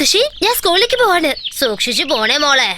മുത്തശ്ശി, ഞാൻ സ്കൂളിലേക്ക് പോവാണ്. സൂക്ഷിച്ചു പോണേ മോളെ.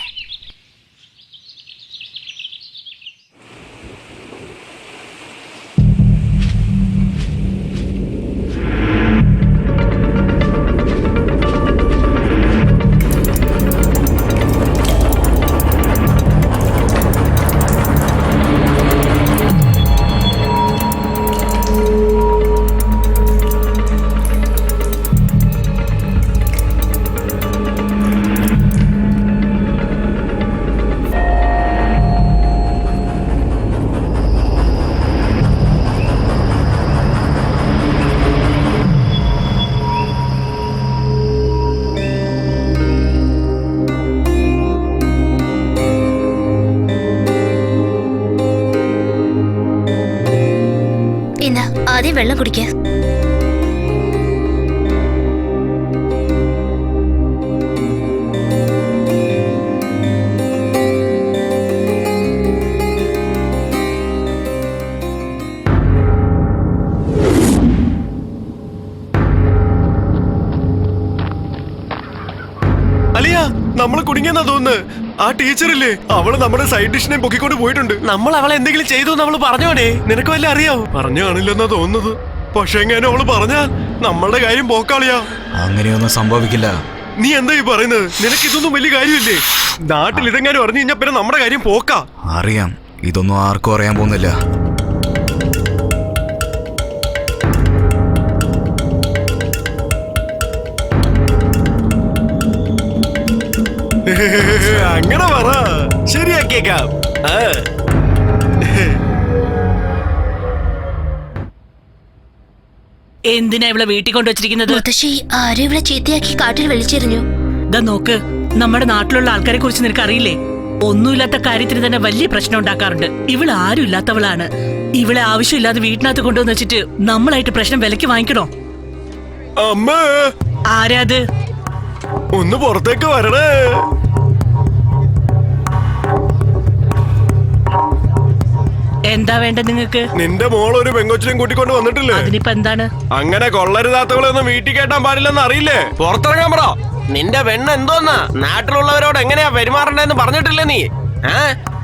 ആദ്യം വെള്ളം കുടിക്കുക. അലിയ, നമ്മള് കുടുങ്ങിയെന്നാ തോന്നുന്നു. ആ ടീച്ചറില്ലേ, അവള് നമ്മുടെ സൈഡ് ഡിഷിനെ പൊക്കിക്കൊണ്ട് പോയിട്ടുണ്ട്. നമ്മൾ അവളെ എന്തെങ്കിലും ചെയ്തു അവള് പറഞ്ഞോടെ. നിനക്ക് വല്ല അറിയാവോ? പറഞ്ഞു കാണില്ലെന്നാ തോന്നുന്നത്. പക്ഷെ എങ്ങനെ അവള് പറഞ്ഞാൽ നമ്മളുടെ കാര്യം പോക്കാളിയാ. അങ്ങനെയൊന്നും സംഭവിക്കില്ല. നീ എന്താ ഈ പറയുന്നത്? നിനക്ക് ഇതൊന്നും വലിയ കാര്യമില്ലേ? നാട്ടിൽ ഇതെങ്ങാനും അറിഞ്ഞു കഴിഞ്ഞാ പിന്നെ നമ്മുടെ കാര്യം പോക്കാ. അറിയാം, ഇതൊന്നും ആർക്കും അറിയാൻ പോകുന്നില്ല. അങ്ങനെ പറ, ശരിയാക്കിയേക്കാം. എന്തിനാ ഇവിടെ വീട്ടിൽ കൊണ്ടുവച്ചിരിക്കുന്നത്? മുത്തശ്ശി, ആരും ഇവിടെ ചീത്തയാക്കി കാട്ടിൽ വലിച്ചെറിഞ്ഞു. ദാ നോക്ക്, നമ്മുടെ നാട്ടിലുള്ള ആൾക്കാരെ കുറിച്ച് നിനക്ക് അറിയില്ലേ? ഒന്നുമില്ലാത്ത കാര്യത്തിന് തന്നെ വലിയ പ്രശ്നം ഉണ്ടാക്കാറുണ്ട്. ഇവള് ആരും ഇല്ലാത്തവളാണ്. ഇവളെ ആവശ്യമില്ലാതെ വീട്ടിനകത്ത് കൊണ്ടുവന്ന് വെച്ചിട്ട് നമ്മളായിട്ട് പ്രശ്നം വിലക്ക് വാങ്ങിക്കണോ? അമ്മ, ആരാത്? ഒന്ന് പുറത്തേക്ക് വരണേ. എന്താ വേണ്ടത് നിങ്ങൾക്ക്? നിന്റെ മോൾ ഒരു പെങ്കൊച്ചിനെയും കൂട്ടിക്കൊണ്ട് വന്നിട്ടില്ലേ? അതിനിപ്പോ എന്താണ്? അങ്ങനെ കൊള്ളരുതാത്തവളൊന്നും വീട്ടിൽ കേട്ടാൻ പാടില്ലെന്ന് അറിയില്ലേ? പുറത്തിറങ്ങാൻ പറ. നിന്റെ പെണ്ണ് എന്തോന്നാ നാട്ടിലുള്ളവരോട് എങ്ങനെയാ പെരുമാറണ്ടെന്ന് പറഞ്ഞിട്ടില്ലേ നീ?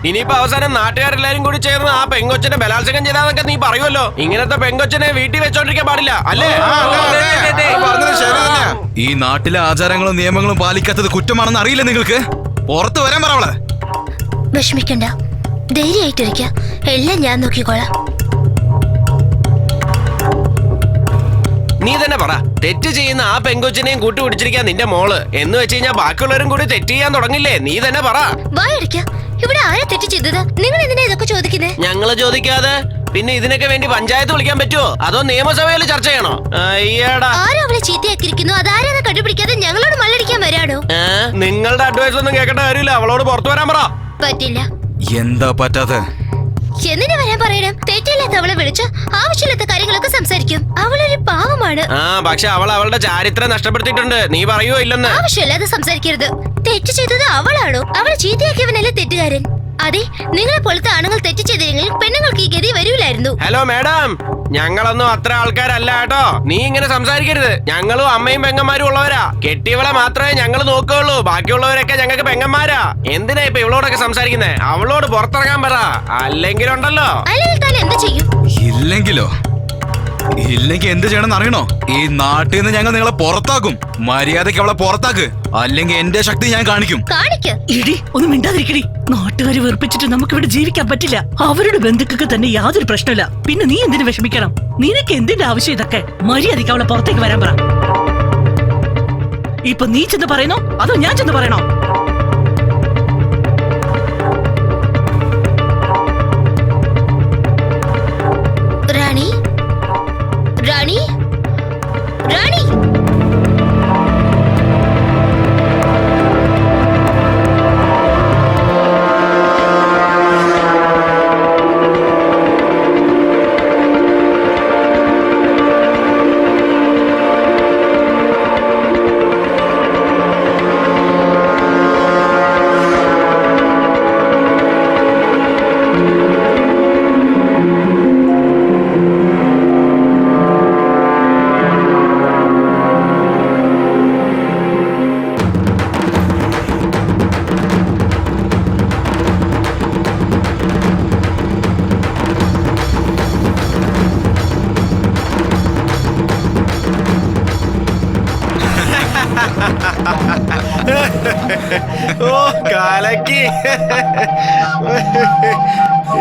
ഇനിയിപ്പോ അവസാനം നാട്ടുകാരെല്ലാരും കൂടി ചേർന്ന് ആ പെങ്കൊച്ചിനെ ബലാത്സംഗം ചെയ്താന്നൊക്കെ നീ പറയുമല്ലോ. ഇങ്ങനത്തെ പെങ്കൊച്ചിനെ വീട്ടിൽ വെച്ചോണ്ടിരിക്കാൻ പാടില്ല അല്ലേ? ഈ നാട്ടിലെ ആചാരങ്ങളും നിയമങ്ങളും പാലിക്കാത്തത് കുറ്റമാണെന്ന് അറിയില്ല നിങ്ങൾക്ക്? പുറത്ത് വരാൻ പറ അവളെ. വിഷമിക്കണ്ട, ധൈര്യമായിട്ടിരിക്ക. എല്ലാം ഞാൻ നോക്കിക്കോളാം. നീ തന്നെ പറ, തെറ്റ് ചെയ്യുന്ന ആ പെങ്കൊച്ചിനെയും കൂട്ടി പിടിച്ചിരിക്കാൻ നിന്റെ മോള് എന്ന് വെച്ച് കഴിഞ്ഞാൽ ബാക്കിയുള്ളവരും കൂടി തെറ്റ് ചെയ്യാൻ തുടങ്ങില്ലേ? നീ തന്നെ പറ. വായടിക്ക. ഇവിടെ ആരാ തെറ്റ് ചെയ്തത്? നിങ്ങൾ എന്തിനാ ഇതൊക്കെ ചോദിക്കുന്നേ? ഞങ്ങള് ചോദിക്കാതെ പിന്നെ ഇതിനൊക്കെ വേണ്ടി പഞ്ചായത്ത് വിളിക്കാൻ പറ്റുമോ? അതോ നിയമസഭയിൽ ചർച്ച ചെയ്യണോ? അയ്യടാ, ആരും അവളെ ചീത്തയാക്കിയിരിക്കുന്നു. അതാരെന്ന് കണ്ടുപിടിക്കാതെ ഞങ്ങളോട് മല്ലടിക്കാൻ വരാണോ? നിങ്ങളുടെ അഡ്വൈസ് ഒന്നും കേൾക്കേണ്ട കാര്യമില്ല. അവളോട് പുറത്തു വരാൻ പറ. പറ്റില്ല. എന്താ പറ്റാതെ? എന്തിനു വരാൻ പറയണം? തെറ്റില്ലാത്ത അവളെ വിളിച്ച് ആവശ്യമില്ലാത്ത കാര്യങ്ങളൊക്കെ സംസാരിക്കും. അവളൊരു പാവമാണ്. പക്ഷെ അവൾ അവളുടെ ചാരിത്രം നഷ്ടപ്പെടുത്തിയിട്ടുണ്ട്. നീ പറയുവോ ഇല്ലെന്ന്? ആവശ്യമില്ലാതെ സംസാരിക്കരുത്. തെറ്റ് ചെയ്തത് അവളാണോ? അവളെ ചീത്തയാക്കിയവനല്ലേ തെറ്റുകാരൻ? അതെ, നിങ്ങളെ പോലത്തെ ആണുങ്ങൾ തെറ്റ് ചെയ്തില്ലെങ്കിൽ പെണ്ണുങ്ങൾക്ക് ഈ ഗതി വരൂലായിരുന്നു. ഹലോ മാഡം, ഞങ്ങളൊന്നും അത്ര ആൾക്കാരല്ല കേട്ടോ. നീ ഇങ്ങനെ സംസാരിക്കരുത്. ഞങ്ങളും അമ്മയും പെങ്ങന്മാരും ഉള്ളവരാ. കെട്ടിയവളെ മാത്രമേ ഞങ്ങൾ നോക്കുകയുള്ളൂ. ബാക്കിയുള്ളവരൊക്കെ ഞങ്ങൾക്ക് പെങ്ങന്മാരാ. എന്തിനാ ഇപ്പൊ ഇവളോടൊക്കെ സംസാരിക്കുന്നേ? അവളോട് പുറത്തിറങ്ങാൻ പറ. അല്ലെങ്കിലുണ്ടല്ലോ. അല്ലെങ്കിൽ താൻ എന്ത് ചെയ്യും? ഇല്ലെങ്കിലോ? ഇല്ലെങ്കിൽ എന്ത് ചെയ്യണമെന്ന് അറിയണോ? ഈ നാട്ടിൽ നിന്ന് ഞങ്ങൾ നിങ്ങളെ പുറത്താക്കും. മര്യാദയ്ക്ക് അവളെ പുറത്താക്ക്, അല്ലെങ്കിൽ എന്റെ ശക്തി ഞാൻ കാണിക്കും. ഇടി, ഒന്നും മിണ്ടാതിരിക്കടി. നാട്ടുകാരെ വെറുപ്പിച്ചിട്ട് നമുക്ക് ഇവിടെ ജീവിക്കാൻ പറ്റില്ല. അവരുടെ ബന്ധുക്കൾക്ക് തന്നെ യാതൊരു പ്രശ്നമില്ല. പിന്നെ നീ എന്തിനു വിഷമിക്കണം? നിനക്ക് എന്തിന്റെ ആവശ്യം ഇതൊക്കെ? മര്യാദയ്ക്ക് അവളെ പുറത്തേക്ക് വരാൻ പറ. ഇപ്പൊ നീ ചെന്ന് പറയണോ അതോ ഞാൻ ചെന്ന് പറയണോ? റാണി, റാണി, റാണി. ഓ കാലക്ക്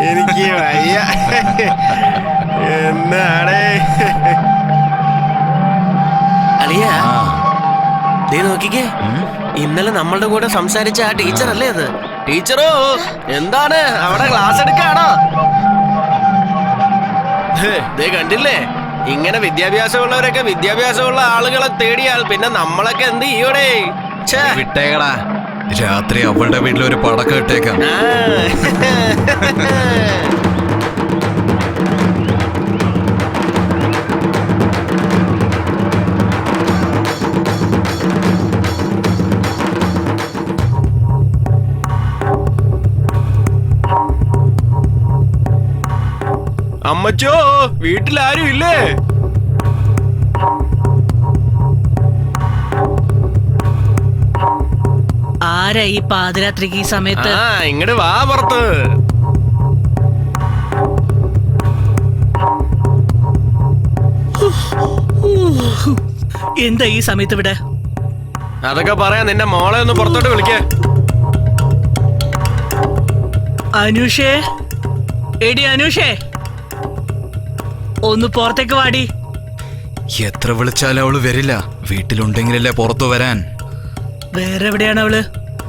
എനിക്ക് വയ്യ. എന്നാടേ അളിയ ദേ നോക്കിക്കേ, ഇന്നലെ നമ്മളുടെ കൂടെ സംസാരിച്ച ആ ടീച്ചർ അല്ലേ അത്? ടീച്ചറോ എന്താണ് അവിടെ ക്ലാസ് എടുക്കാണോ? ദേ കണ്ടില്ലേ, ഇങ്ങനെ വിദ്യാഭ്യാസമുള്ളവരൊക്കെ വിദ്യാഭ്യാസമുള്ള ആളുകളെ തേടിയാൽ പിന്നെ നമ്മളൊക്കെ എന്ത് ചെയ്യൂടെ? വിട്ടേക്കടാ, രാത്രി അവളുടെ വീട്ടിൽ ഒരു പടക്കം ഇട്ടേക്കാം. അമ്മച്ചോ, വീട്ടിലാരും ഇല്ലേ? ആരാ ഈ പാതിരാത്രിക്ക് ഈ സമയത്ത്? ആ ഇങ്ങട് വാ പുറത്ത്. എന്താ ഈ സമയത്ത് ഇവിടെ? അതൊക്കെ പറയാ, നിന്റെ മോളെ ഒന്ന് പുറത്തോട്ട് വിളിക്കേ. അനുഷേ, എടി അനുഷേ, ഒന്ന് പുറത്തേക്ക് വാടി. എത്ര വിളിച്ചാലും അവള് വരില്ല. വീട്ടിലുണ്ടെങ്കിലല്ലേ പുറത്തു വരാൻ. വേറെ എവിടെയാണ് അവള്?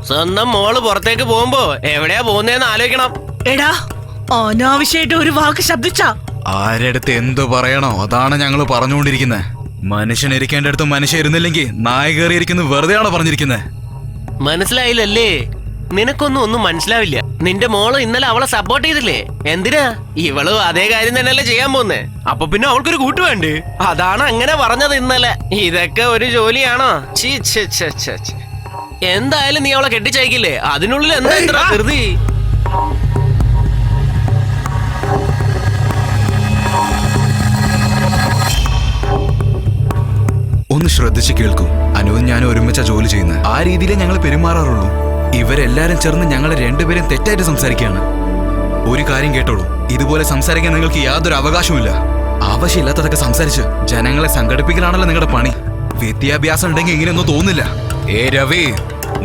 സ്വന്തം മോള് പുറത്തേക്ക് പോകുമ്പോ എവിടെയാ പോകുന്നേന്ന് ആലോചിക്കണം. എടാ, അനാവശ്യമായിട്ട് ഒരു വാക്ക് ശബ്ദിച്ച ആരടുത്ത് എന്തു പറയണോ അതാണ് ഞങ്ങൾ പറഞ്ഞുകൊണ്ടിരിക്കുന്നത്. മനുഷ്യൻ ഇരിക്കേണ്ട മനുഷ്യൻ ഇരുന്നില്ലെങ്കിൽ നായ കയറിയിരിക്കുന്നത് വെറുതെയാണോ പറഞ്ഞിരിക്കുന്നത്? മനസ്സിലായില്ലല്ലേ? നിനക്കൊന്നും ഒന്നും മനസ്സിലാവില്ല. നിന്റെ മോള് ഇന്നലെ അവളെ സപ്പോർട്ട് ചെയ്തില്ലേ? എന്തിനാ? ഇവളും അതേ കാര്യം തന്നെയല്ലേ ചെയ്യാൻ പോന്നേ. അപ്പൊ പിന്നെ അവൾക്കൊരു കൂട്ട് വേണ്ടേ? അതാണ് അങ്ങനെ പറഞ്ഞത് ഇന്നലെ. ഇതൊക്കെ ഒരു ജോലിയാണോ? എന്തായാലും നീ അവളെ കെട്ടിച്ചയക്കില്ലേ? അതിനുള്ളിൽ എന്താ ഇത്ര ധൃതി? ഒന്ന് ശ്രദ്ധിച്ച് കേൾക്കൂ. അനുവും ഞാനും ഒരുമിച്ച ജോലി ചെയ്യുന്നത്. ആ രീതിയിലേ ഞങ്ങൾ പെരുമാറാറുള്ളൂ. ഇവരെല്ലാരും ചേർന്ന് ഞങ്ങളെ രണ്ടുപേരും തെറ്റായിട്ട് സംസാരിക്കുകയാണ്. ഒരു കാര്യം കേട്ടോളൂ, ഇതുപോലെ സംസാരിക്കാൻ നിങ്ങൾക്ക് യാതൊരു അവകാശവുമില്ല. ആവശ്യമില്ലാത്തതൊക്കെ സംസാരിച്ച് ജനങ്ങളെ സംഘടിപ്പിക്കലാണല്ലോ നിങ്ങളുടെ പണി. വിദ്യാഭ്യാസം ഉണ്ടെങ്കിൽ ഇങ്ങനെയൊന്നും തോന്നില്ല. രവി,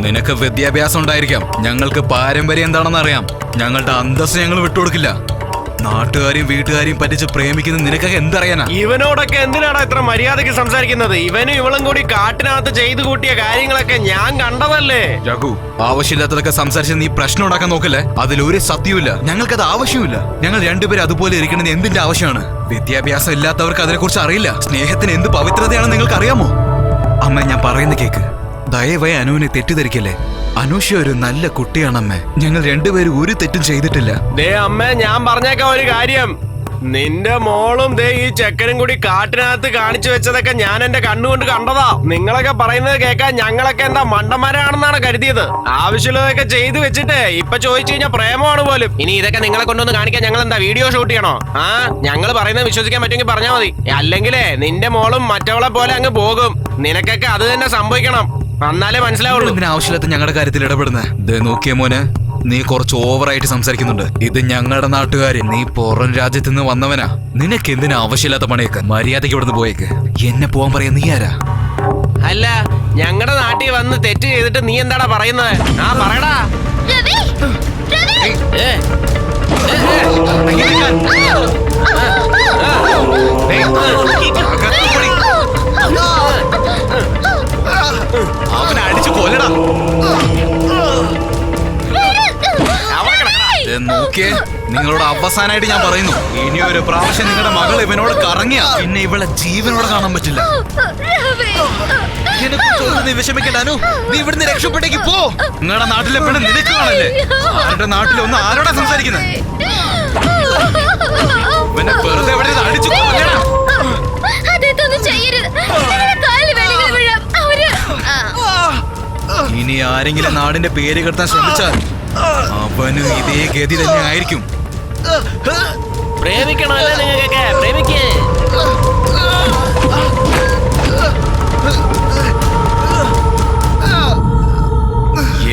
നിനക്ക് വിദ്യാഭ്യാസം ഉണ്ടായിരിക്കാം, ഞങ്ങൾക്ക് പാരമ്പര്യം എന്താണെന്ന് അറിയാം. ഞങ്ങളുടെ അന്തസ്സ് ഞങ്ങൾ വിട്ടുകൊടുക്കില്ല. നാട്ടുകാരെയും വീട്ടുകാരെയും പറ്റിച്ച് പ്രേമിക്കുന്ന നിനക്കൊക്കെ എന്തറിയാനാ? ഇവനോടൊക്കെ എന്തിനാണ് ഇത്ര മര്യാദയ്ക്ക് സംസാരിക്കുന്നത്? ഇവനും ഇവളും കൂടി കാട്ടിനകത്ത് ചെയ്തു കൂട്ടിയ കാര്യങ്ങളൊക്കെ ഞാൻ കണ്ടതല്ലേ. രഘു, ആവശ്യമില്ലാത്തതൊക്കെ സംസാരിച്ച് നീ പ്രശ്നം ഉണ്ടാക്കാൻ നോക്കല്ലേ. അതിലൊരു സത്യവുമില്ല. ഞങ്ങൾക്കത് ആവശ്യമില്ല. ഞങ്ങൾ രണ്ടുപേരും അതുപോലെ ഇരിക്കണമെന്ന് എന്തിന്റെ ആവശ്യമാണ്? വിദ്യാഭ്യാസം ഇല്ലാത്തവർക്ക് അതിനെക്കുറിച്ച് അറിയില്ല. സ്നേഹത്തിന് എന്ത് പവിത്രതയാണെന്ന് നിങ്ങൾക്ക് അറിയാമോ? അമ്മ, ഞാൻ പറയുന്ന കേക്ക്. ദയവായി അനുവിനെ തെറ്റിദ്ധരിക്കല്ലേ. അനുഷ ഒരു നല്ല കുട്ടിയാണമ്മേ. ഞങ്ങൾ രണ്ടുപേരും ഒരു തെറ്റും ചെയ്തിട്ടില്ല. ദേ അമ്മ, ഞാൻ പറഞ്ഞേക്കാം ഒരു കാര്യം. നിന്റെ മോളും ദേ ഈ ചെക്കനും കൂടി കാട്ടിനകത്ത് കാണിച്ചു വെച്ചതൊക്കെ ഞാൻ എന്റെ കണ്ണുകൊണ്ട് കണ്ടതാ. നിങ്ങളൊക്കെ പറയുന്നത് കേൾക്കാൻ ഞങ്ങളൊക്കെ എന്താ മണ്ടന്മാരാണെന്നാണ് കരുതിയത്? ആവശ്യമുള്ളതൊക്കെ ചെയ്തു വെച്ചിട്ട് ഇപ്പൊ ചോദിച്ചു കഴിഞ്ഞാൽ പ്രേമമാണ് പോലും. ഇനി ഇതൊക്കെ നിങ്ങളെ കൊണ്ടൊന്ന് കാണിക്കാൻ ഞങ്ങൾ എന്താ വീഡിയോ ഷൂട്ട് ചെയ്യണോ? ആ, ഞങ്ങൾ പറയുന്നത് വിശ്വസിക്കാൻ പറ്റുമെങ്കിൽ പറഞ്ഞാൽ മതി. അല്ലെങ്കിലേ നിന്റെ മോളും മറ്റവളെ പോലെ അങ്ങ് പോകും. നിനക്കൊക്കെ അത് തന്നെ സംഭവിക്കണം. എന്നാലേ മനസ്സിലാവുള്ളൂ. ആവശ്യമില്ലാത്ത ഞങ്ങളുടെ കാര്യത്തിൽ ഇടപെടുന്നത്. നോക്കിയ മോന്, നീ കുറച്ച് ഓവറായിട്ട് സംസാരിക്കുന്നുണ്ട്. ഇത് ഞങ്ങളുടെ നാട്ടുകാര്. നീ പുറം രാജ്യത്ത് നിന്ന് വന്നവനാ. നിനക്ക് എന്തിനാ ആവശ്യമില്ലാത്ത പണിയൊക്കെ? മര്യാദയ്ക്ക് ഇവിടുന്ന് പോയേക്ക്. എന്നെ പോവാൻ പറയാ. നീ ആരാ? അല്ല, ഞങ്ങളുടെ നാട്ടിൽ വന്ന് തെറ്റ് ചെയ്തിട്ട് നീ എന്താടാ പറയുന്നത്? ആ പറയടാ. രവി, രവി. അവനെ അടിച്ചു കൊല്ലടാ. നോക്കിയേ, നിങ്ങളോട് അവസാനമായിട്ട് ഞാൻ പറയുന്നു, ഇനി ഒരു പ്രാവശ്യം നിങ്ങളുടെ മകൾ ഇവനോട് കറങ്ങിയ പിന്നെ ഇവളെ ജീവനോട് കാണാൻ പറ്റില്ല. നീ വിഷമിക്കണ്ട അനു, നീ ഇവിടുന്ന് രക്ഷപ്പെട്ടേക്ക് പോ. നിങ്ങളുടെ നാട്ടിലെ പെണ്ണ് നിനക്ക് കാണല്ലേ? ആരുടെ നാട്ടിലൊന്നും ആരോടാ സംസാരിക്കുന്നത്? ഇവനെ വെറുതെ എവിടെ അടിച്ചു കൊല്ലണം. ഇനി ആരെങ്കിലും നാടിന്റെ പേര് കെടുത്താൻ ശ്രമിച്ചാൽ അവനും ഇതേ ഗതി തന്നെ ആയിരിക്കും. പ്രേമിക്കണമല്ലേ നിങ്ങൾക്കൊക്കെ? പ്രേമിക്കേ.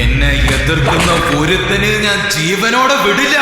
എന്നെ എതിർക്കുന്ന ഒരുത്തനെ ഞാൻ ജീവനോടെ വിടില്ല.